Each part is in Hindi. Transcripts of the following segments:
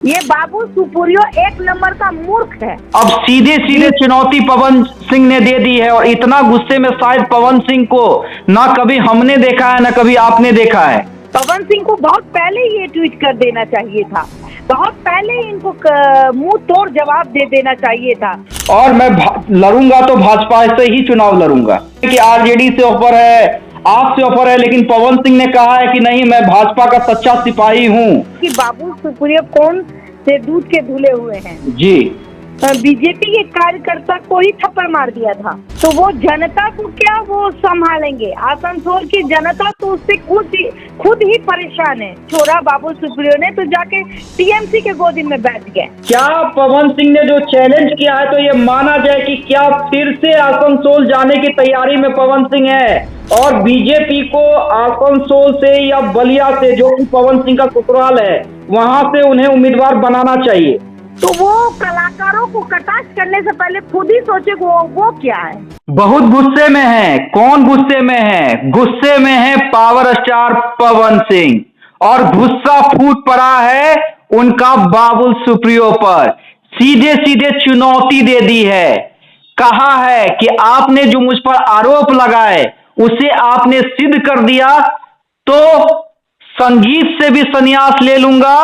ये बाबू सुपुरियो एक नंबर का मूर्ख है। अब सीधे सीधे चुनौती पवन सिंह ने दे दी है और इतना गुस्से में शायद पवन सिंह को ना कभी हमने देखा है ना कभी आपने देखा है। पवन सिंह को बहुत पहले ये ट्वीट कर देना चाहिए था, बहुत पहले इनको मुंह तोड़ जवाब दे देना चाहिए था। और मैं लड़ूंगा तो भाजपा से ही चुनाव लड़ूंगा कि आरजेडी से ऑफर है, आपसे ऑफर है, लेकिन पवन सिंह ने कहा है कि नहीं, मैं भाजपा का सच्चा सिपाही हूँ। कि बाबू सुप्रियो कौन से दूध के धुले हुए हैं जी। बीजेपी के कार्यकर्ता को ही थप्पड़ मार दिया था, तो वो जनता को क्या वो संभालेंगे? आसनसोल की जनता तो उससे खुद ही परेशान है। छोरा बाबू सुप्रियो ने तो जाके टीएमसी के गोदी में बैठ गए। क्या पवन सिंह ने जो चैलेंज किया है तो ये माना जाए कि क्या फिर से आसनसोल जाने की तैयारी में पवन सिंह है और बीजेपी को आसनसोल से या बलिया से, जो कि पवन सिंह का ससुराल है, वहां से उन्हें उम्मीदवार बनाना चाहिए? तो वो कलाकारों को कटाक्ष करने से पहले खुद ही सोचे वो क्या है। बहुत गुस्से में है। कौन गुस्से में है? गुस्से में है पावर स्टार पवन सिंह और गुस्सा फूट पड़ा है उनका बाबुल सुप्रियो पर। सीधे सीधे चुनौती दे दी है, कहा है कि आपने जो मुझ पर आरोप लगाए उसे आपने सिद्ध कर दिया तो संगीत से भी संन्यास ले लूंगा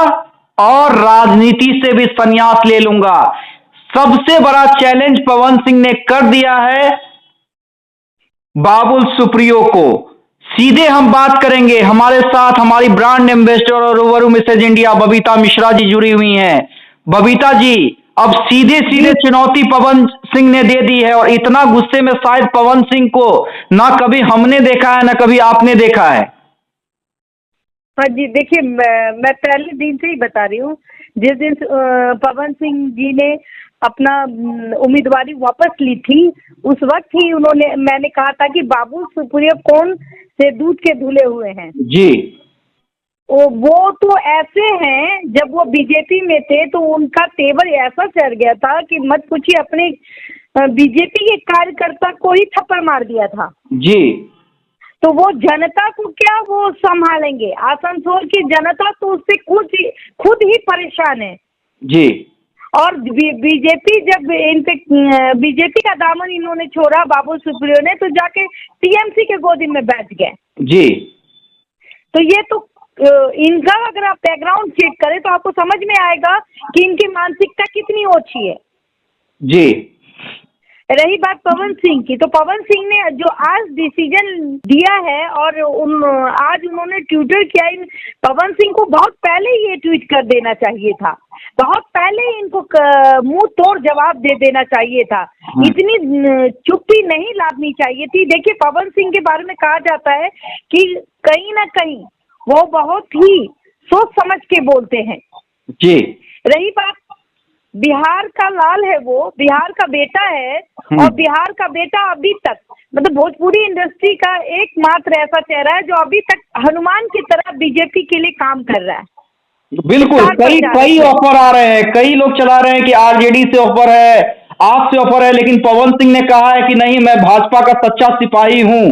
और राजनीति से भी संन्यास ले लूंगा। सबसे बड़ा चैलेंज पवन सिंह ने कर दिया है बाबुल सुप्रियो को। सीधे हम बात करेंगे, हमारे साथ हमारी ब्रांड एम्बेसडर और रूबरू मिसेज इंडिया बबीता मिश्रा जी जुड़ी हुई हैं। बबीता जी, अब सीधे सीधे चुनौती पवन सिंह ने दे दी है और इतना गुस्से में शायद पवन सिंह को ना कभी हमने देखा है ना कभी आपने देखा है। हाँ जी, देखिए मैं पहले दिन से ही बता रही हूँ, जिस दिन पवन सिंह जी ने अपना उम्मीदवारी वापस ली थी, उस वक्त ही मैंने कहा था कि बाबू सुप्रियो कौन से दूध के धुले हुए हैं जी। वो तो ऐसे हैं, जब वो बीजेपी में थे तो उनका तेवर ऐसा चढ़ गया था कि मत पूछिए, अपने बीजेपी के कार्यकर्ता को ही थप्पड़ मार दिया था जी। तो वो जनता को क्या वो संभालेंगे? आसनसोल की जनता तो उससे खुद ही परेशान है जी। और बीजेपी जब बीजेपी का दामन इन्होंने छोड़ा बाबू सुप्रियो ने, तो जाके टीएमसी के गोदी में बैठ गए जी। तो ये तो इनका अगर आप बैकग्राउंड चेक करें तो आपको समझ में आएगा कि इनकी मानसिकता कितनी ओछी है जी। रही बात पवन सिंह की, तो पवन सिंह ने जो आज डिसीजन दिया है और आज उन्होंने ट्विटर किया, पवन सिंह को बहुत पहले ये ट्वीट कर देना चाहिए था, बहुत पहले इनको मुंह तोड़ जवाब दे देना चाहिए था। इतनी चुप्पी नहीं लादनी चाहिए थी। देखिए, पवन सिंह के बारे में कहा जाता है कि कहीं ना कहीं वो बहुत ही सोच समझ के बोलते हैं जी। रही बात, बिहार का लाल है, वो बिहार का बेटा है और बिहार का बेटा अभी तक मतलब भोजपुरी इंडस्ट्री का एकमात्र ऐसा चेहरा है जो अभी तक हनुमान की तरह बीजेपी के लिए काम कर रहा है। बिल्कुल, कई ऑफर आ रहे हैं, कई लोग चला रहे हैं कि आरजेडी से ऑफर है, आपसे ऑफर है, लेकिन पवन सिंह ने कहा है कि नहीं, मैं भाजपा का सच्चा सिपाही हूँ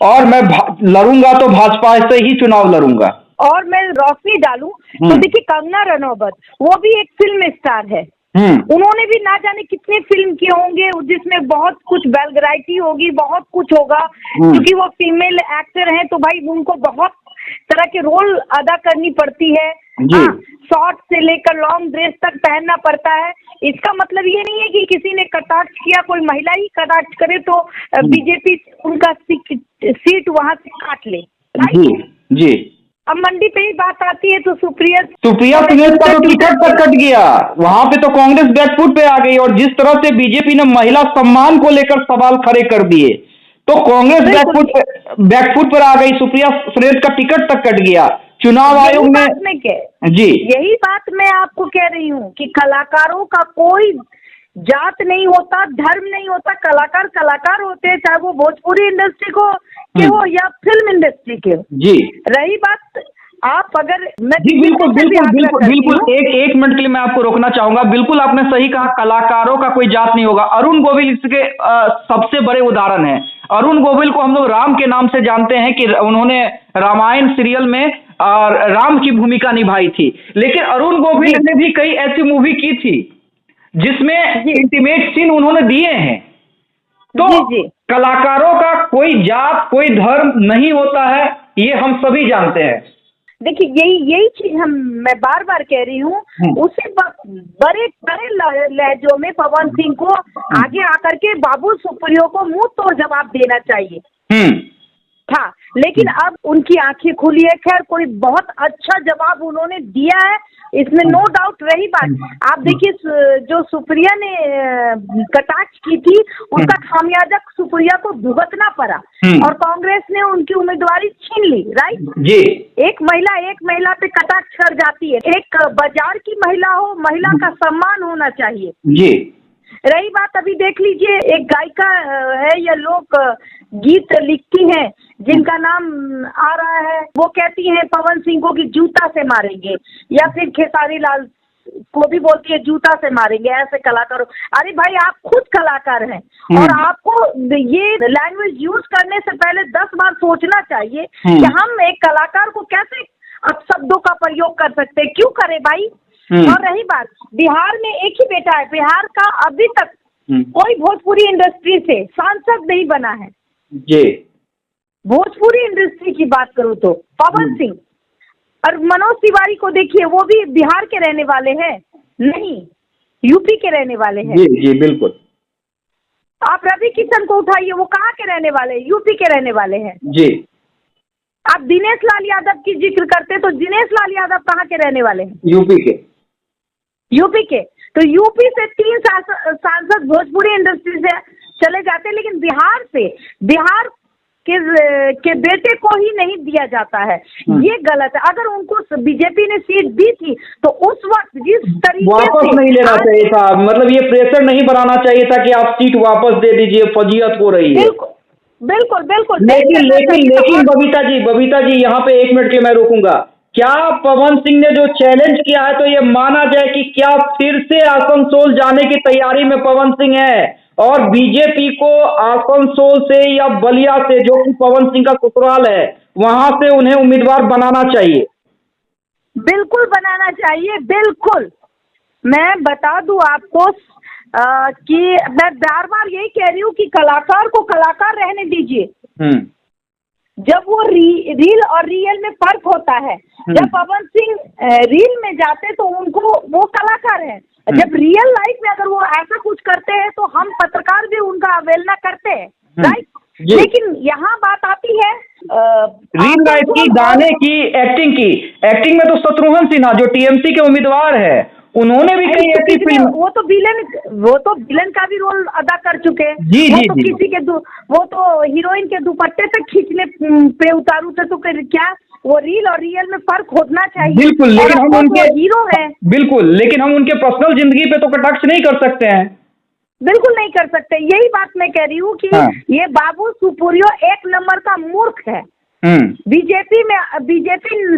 और मैं लड़ूंगा तो भाजपा से ही चुनाव लड़ूंगा। और मैं रोशनी डालूं तो देखिए, कंगना रनौत वो भी एक फिल्म स्टार है। उन्होंने भी ना जाने कितने फिल्म किए होंगे जिसमें बहुत कुछ वैल्गैरिटी होगी, बहुत कुछ होगा, क्योंकि वो फीमेल एक्टर हैं तो भाई उनको बहुत तरह के रोल अदा करनी पड़ती है। शॉर्ट से लेकर लॉन्ग ड्रेस तक पहनना पड़ता है। इसका मतलब ये नहीं है कि किसी ने कटाक्ष किया, कोई महिला ही कटाक्ष करे तो बीजेपी उनका सीट वहां से काट ले। जी जी। अब मंडी पे ही बात आती है तो सुप्रिया सुनील का तो टिकट तक कट गया, वहां पे तो कांग्रेस बैकफुट पे आ गई और जिस तरह से बीजेपी ने महिला सम्मान को लेकर सवाल खड़े कर दिए तो कांग्रेस बैकफुट पर आ गई। सुप्रिया सुनील का टिकट तक कट गया। चुनाव आयोग ने जी, यही बात मैं आपको कह रही हूँ कि कलाकारों का कोई जात नहीं होता, धर्म नहीं होता, कलाकार होते हैं, चाहे वो भोजपुरी इंडस्ट्री को के हो या फिल्म इंडस्ट्री के हो। जी। रही बात, आप अगर जी बिल्कुल एक मिनट के लिए मैं आपको रोकना चाहूंगा। बिल्कुल आपने सही कहा, कलाकारों का कोई जात नहीं होगा। अरुण गोविल इसके सबसे बड़े उदाहरण है। अरुण गोविल को हम लोग राम के नाम से जानते हैं कि उन्होंने रामायण सीरियल में राम की भूमिका निभाई थी, लेकिन अरुण गोविल ने भी कई ऐसी मूवी की थी जिसमें इंटीमेट सीन उन्होंने दिए हैं। तो कलाकारों का कोई जात कोई धर्म नहीं होता है, ये हम सभी जानते हैं। देखिए यही चीज मैं बार बार कह रही हूँ, उसी बड़े बड़े लहजों में पवन सिंह को आगे आकर के बाबुल सुप्रियो को मुंह तोड़ जवाब देना चाहिए था, लेकिन अब उनकी आंखें खुली है। खैर कोई बहुत अच्छा जवाब उन्होंने दिया है, इसमें नो डाउट। रही बात, आप देखिए जो सुप्रिया ने कटाक्ष की थी उसका खामियाजा सुप्रिया को भुगतना पड़ा और कांग्रेस ने उनकी उम्मीदवारी छीन ली। राइट जी। एक महिला पे कटाक्ष कर जाती है, एक बाजार की महिला हो, महिला का सम्मान होना चाहिए जी। रही बात, अभी देख लीजिए एक गायिका है या लोग गीत लिखती हैं जिनका नाम आ रहा है, वो कहती हैं पवन सिंह को कि जूता से मारेंगे, या फिर खेसारी लाल को भी बोलती है जूता से मारेंगे, ऐसे कलाकारों। अरे भाई आप खुद कलाकार हैं और आपको ये लैंग्वेज यूज करने से पहले 10 बार सोचना चाहिए कि हम एक कलाकार को कैसे अपशब्दों का प्रयोग कर सकते हैं, क्यों करें भाई। और रही बात, बिहार में एक ही बेटा है, बिहार का अभी तक कोई भोजपुरी इंडस्ट्री से सांसद नहीं बना है जी। भोजपुरी इंडस्ट्री की बात करूं तो पवन सिंह और मनोज तिवारी को देखिए, वो भी बिहार के रहने वाले हैं नहीं, यूपी के रहने वाले हैं। जी जी बिल्कुल। आप रवि किशन को उठाइए, वो कहाँ के रहने वाले हैं, यूपी के रहने वाले हैं जी। आप दिनेश लाल यादव की जिक्र करते तो दिनेश लाल यादव कहाँ के रहने वाले हैं, यूपी के। तो यूपी से 3 सांसद भोजपुरी इंडस्ट्री से चले जाते, लेकिन बिहार के बेटे को ही नहीं दिया जाता है, ये गलत है। अगर उनको बीजेपी ने सीट दी थी तो उस वक्त जिस तरीके वापस से नहीं लेना चाहिए था, मतलब ये प्रेशर नहीं बनाना चाहिए था कि आप सीट वापस दे दीजिए, फजीयत हो रही है। बिल्कुल। लेकिन बबीता जी यहाँ पे 1 मिनट के मैं रोकूंगा। क्या पवन सिंह ने जो चैलेंज किया है तो ये माना जाए कि क्या फिर से आसनसोल जाने की तैयारी में पवन सिंह है और बीजेपी को आसनसोल से या बलिया से, जो कि पवन सिंह का ससुराल है, वहां से उन्हें उम्मीदवार बनाना चाहिए? बिल्कुल बनाना चाहिए, बिल्कुल। मैं बता दूं आपको कि मैं बार बार यही कह रही हूँ कि कलाकार को कलाकार रहने दीजिए। जब वो रील और रियल में फर्क होता है। जब पवन सिंह रील में जाते तो उनको वो कलाकार है, जब रियल लाइफ में अगर वो ऐसा कुछ करते हैं तो हम पत्रकार भी उनका अवहेलना करते हैं। राइट। लेकिन यहाँ बात आती है रील लाइफ की, गाने की, एक्टिंग में तो शत्रुघ्न सिन्हा जो टीएमसी के उम्मीदवार है, उन्होंने भी कई ऐसी फिल्म, वो तो विलन का भी रोल अदा कर चुके हैं। वो तो हीरोइन के दुपट्टे तक खींचने पे उतारू थे, तो क्या वो रील और रियल में फर्क होना चाहिए? बिल्कुल, लेकिन हम उनके हीरो हैं। बिल्कुल, लेकिन हम उनके पर्सनल जिंदगी पे तो कटाक्ष नहीं कर सकते हैं। बिल्कुल नहीं कर सकते, यही बात मैं कह रही हूँ कि ये बाबुल सुप्रियो 1 नंबर का मूर्ख है। बीजेपी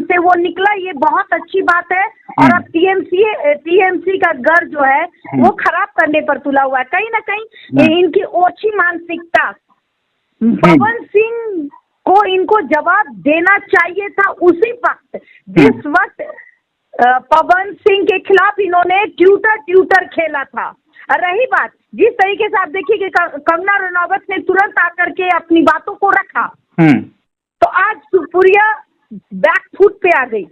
से वो निकला, ये बहुत अच्छी बात है। और अब टीएमसी का घर जो है वो खराब करने पर तुला हुआ है। कहीं ना कहीं इनकी ओछी मानसिकता, पवन सिंह को इनको जवाब देना चाहिए था उसी वक्त जिस वक्त पवन सिंह के खिलाफ इन्होंने ट्विटर खेला था। रही बात, जिस तरीके से आप देखिए कि कंगना रनौत ने तुरंत आकर के अपनी बातों को रखा, तो आज सुप्रिया बैकफुट पे आ गई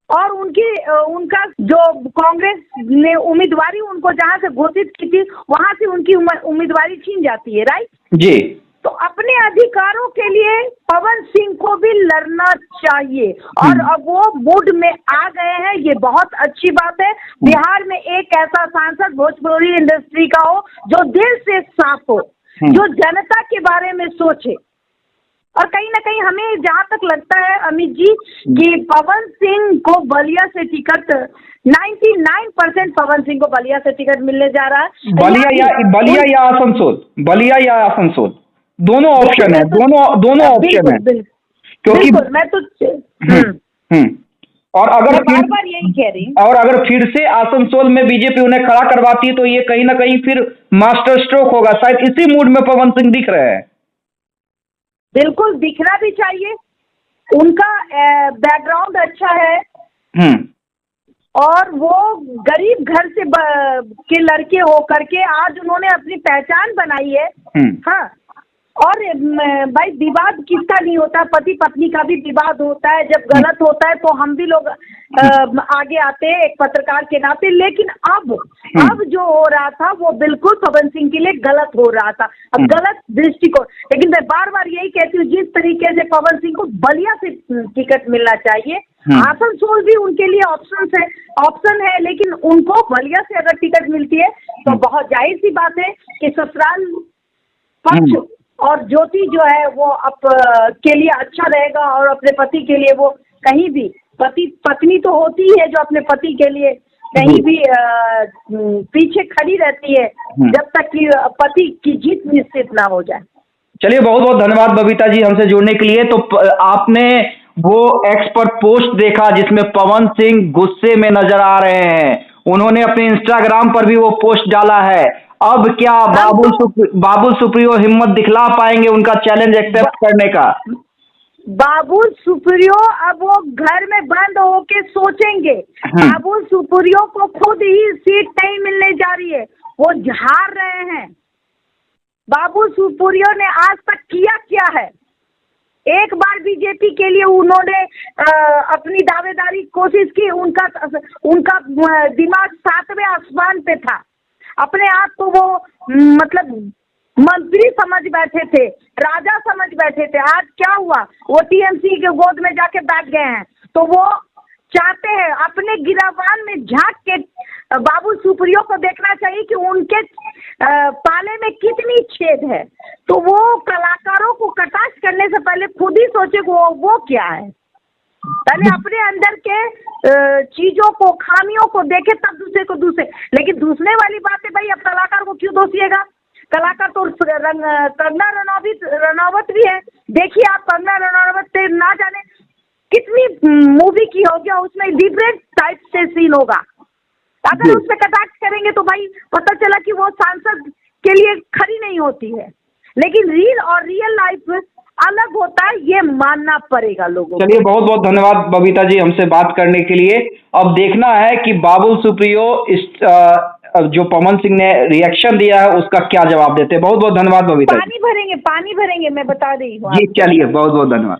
और उनका जो कांग्रेस ने उम्मीदवारी उनको जहां से घोषित की थी वहां से उनकी उम्मीदवारी छीन जाती है। राइट जी। तो अपने अधिकारों के लिए पवन सिंह को भी लड़ना चाहिए और अब वो मूड में आ गए हैं, ये बहुत अच्छी बात है। बिहार में एक ऐसा सांसद भोजपुरी इंडस्ट्री का हो जो दिल से साफ हो, जो जनता के बारे में सोचे। और कहीं ना कहीं हमें जहाँ तक लगता है अमित जी कि पवन सिंह को बलिया से टिकट 99% पवन सिंह को बलिया से टिकट मिलने जा रहा है। बलिया या आसनसोल दोनों ऑप्शन है, दोनों ऑप्शन है, क्योंकि मैं तो और अगर बार यही कह रही हूँ, और अगर फिर से आसनसोल में बीजेपी उन्हें खड़ा करवाती है तो ये कहीं ना कहीं फिर मास्टर स्ट्रोक होगा। शायद इसी मूड में पवन सिंह दिख रहे हैं। बिल्कुल दिखना भी चाहिए, उनका बैकग्राउंड अच्छा है और वो गरीब घर से के लड़के हो करके आज उन्होंने अपनी पहचान बनाई है। हाँ, और भाई विवाद किसका नहीं होता, पति पत्नी का भी विवाद होता है, जब गलत होता है तो हम भी लोग आगे आते हैं एक पत्रकार के नाते। लेकिन अब जो हो रहा था वो बिल्कुल पवन सिंह के लिए गलत हो रहा था, अब गलत दृष्टिकोण। लेकिन मैं बार बार यही कहती हूँ, जिस तरीके से पवन सिंह को बलिया से टिकट मिलना चाहिए, आसनसोल भी उनके लिए ऑप्शन है, लेकिन उनको बलिया से अगर टिकट मिलती है तो बहुत जाहिर सी बात है कि ससुराल पक्ष और ज्योति जो है वो अब के लिए अच्छा रहेगा, और अपने पति के लिए वो कहीं भी, पति पत्नी तो होती है जो अपने पति के लिए कहीं भी पीछे खड़ी रहती है जब तक कि पति की जीत निश्चित ना हो जाए। चलिए, बहुत बहुत धन्यवाद बबीता जी हमसे जुड़ने के लिए। तो आपने वो एक्स पर पोस्ट देखा जिसमें पवन सिंह गुस्से में नजर आ रहे हैं, उन्होंने अपने इंस्टाग्राम पर भी वो पोस्ट डाला है। अब क्या बाबुल सुप्रियो हिम्मत दिखला पाएंगे उनका चैलेंज एक्सेप्ट करने का? बाबुल सुप्रियो अब वो घर में बंद होके सोचेंगे। बाबुल सुप्रियो को खुद ही सीट नहीं मिलने जा रही है, वो हार रहे हैं। बाबुल सुप्रियो ने आज तक किया क्या है? एक बार बीजेपी के लिए उन्होंने अपनी दावेदारी कोशिश की, उनका दिमाग 7वें आसमान पे था, अपने आप को वो मतलब मंत्री समझ बैठे थे, राजा समझ बैठे थे। आज क्या हुआ, वो टीएमसी के गोद में जाके बैठ गए हैं। तो वो चाहते हैं अपने गिरावान में झांक के बाबुल सुप्रियो को देखना चाहिए कि उनके पाले में कितनी छेद है। तो वो कलाकारों को कटाक्ष करने से पहले खुद ही सोचे वो क्या है, पहले अपने अंदर के चीजों को, खामियों को देखे तब दूसरे को दूसरे। लेकिन दूसरे वाली बात है भाई, अब कलाकार को क्यों दोषिएगा? कलाकार तो कंगना रनौत भी है। देखिए आप, कंगना रनौत से ना जाने कितनी मूवी की होगी, उसमें डिफरेंट टाइप से सीन होगा। अगर उससे कटाक्ष करेंगे तो भाई पता चला कि वो सांसद के लिए खड़ी नहीं होती है। लेकिन रियल लाइफ अलग होता है, ये मानना पड़ेगा लोगों को। चलिए, बहुत बहुत धन्यवाद बबीता जी हमसे बात करने के लिए। अब देखना है कि बाबुल सुप्रियो इस जो पवन सिंह ने रिएक्शन दिया है उसका क्या जवाब देते हैं। बहुत बहुत धन्यवाद बबीता जी। पानी भरेंगे, मैं बता रही हूँ। जी चलिए, बहुत बहुत धन्यवाद।